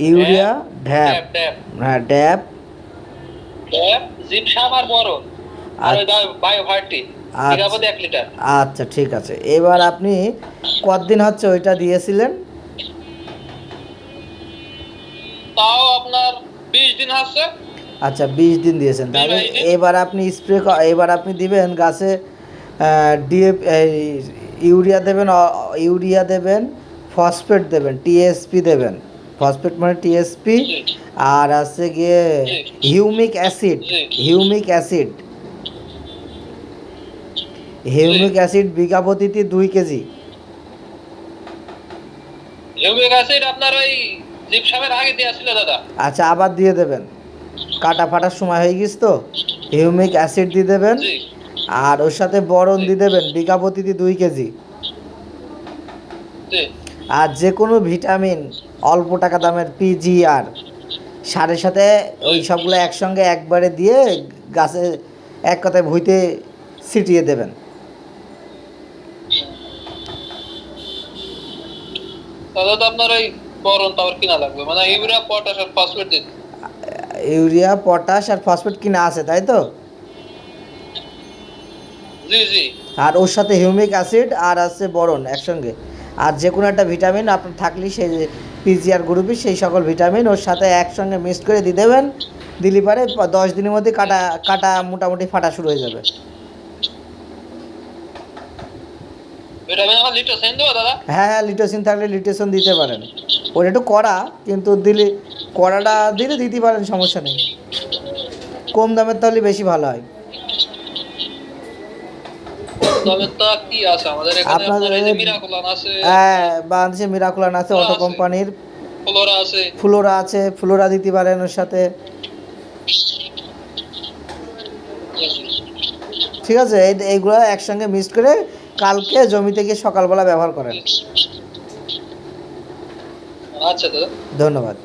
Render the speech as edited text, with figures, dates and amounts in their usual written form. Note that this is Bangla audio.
ইউরিয়া, ঢ্যাপ। ড্যাপ ড্যাপ হ্যাঁ, ড্যাপ। ড্যাপ জিপসাম আর বোরন আর ওই আচ্ছা বায়ো ভার্টি বিঘা আচ্ছা প্রতি 1 লিটার। আচ্ছা, ঠিক আছে। এবার আপনি কতদিন হচ্ছে ওইটা দিয়েছিলেন? তাও আপনার 20 দিন হচ্ছে। আচ্ছা, 20 দিন দিয়েছেন, 20 তাহলে 22 দিন। এবার আপনি এবার আপনি দিবেন গাছে ডিএপ ইউরিয়া দেবেন, ইউরিয়া দেবেন, ফসফেট দেবেন, টিএসপি দেবেন। ফসফেট মানে টিএসপি। জি আর আছে গিয়ে জি হিউমিক অ্যাসিড। জি হিউমিক অ্যাসিড জি। হিউমিক অ্যাসিড বিঘা প্রতিটি 2 কেজি। হিউমিক অ্যাসিড আপনার ওই জিপসামের আগে দেওয়া ছিল দাদা। আচ্ছা, আবার দিয়ে দেবেন, কাটা ফাটার সময় হয়ে গেছে তো। হিউমিক অ্যাসিড দিয়ে দেবেন। জি আর ওর সাথে বরন জি দিয়ে দেবেন বিঘা প্রতিটি 2 কেজি। জি আর যে কোনো ভিটামিন অল্প টাকা দামের পিজিআর সারের সাথে জি। ওই সবগুলো একসঙ্গে একবারে দিয়ে গাছে এক কথায় ভুঁইতে ছিটিয়ে দেবেন। তাহলে তো আপনার ওই বোরন তো আবার কিনা লাগবে, মানে ইউরিয়া পটাশ আর ফসফেট দিন। ইউরিয়া, পটাশ আর ফসফেট কিনা আছে, তাই তো? জি জি আর ওর সাথে হিউমিক অ্যাসিড আর আছে বরন একসঙ্গে। আর যে কোনো একটা ভিটামিন আপনার থাকলে সেই পিজিআর গ্রুপে সেই সকল ভিটামিন ওর সাথে একসঙ্গে মিক্সড করে দিয়ে দেবেন। দিলে পারে 10 দিনের মধ্যে কাটা কাটা মোটামুটি ফাটা শুরু হয়ে যাবে। ভিটামিন আমার লিটার সেন্ড দেবো দাদা। হ্যাঁ হ্যাঁ, লিটোসিন থাকলে লিটোসিন দিতে পারেন। ওটা একটু কড়া, কিন্তু দিলে কড়াটা দিলে দিতে পারেন, সমস্যা নেই। কম দামের তাহলে বেশি ভালো হয়। তবে তা কি আছে আমাদের এখানে, আপনাদের আপনার এই যে মিরাকুলান আছে, হ্যাঁ, বাংলাদেশে মিরাকুলান আছে, ফ্লোরা অটো আছে, কোম্পানির। ফ্লোরা আছে। ফ্লোরা আছে, ফ্লোরা দিতে পারেন ওর সাথে। ঠিক আছে, এইগুলো একসঙ্গে মিক্সড করে কালকে জমিতে গিয়ে সকালবেলা ব্যবহার করেন। আচ্ছা দাদা। ধন্যবাদ।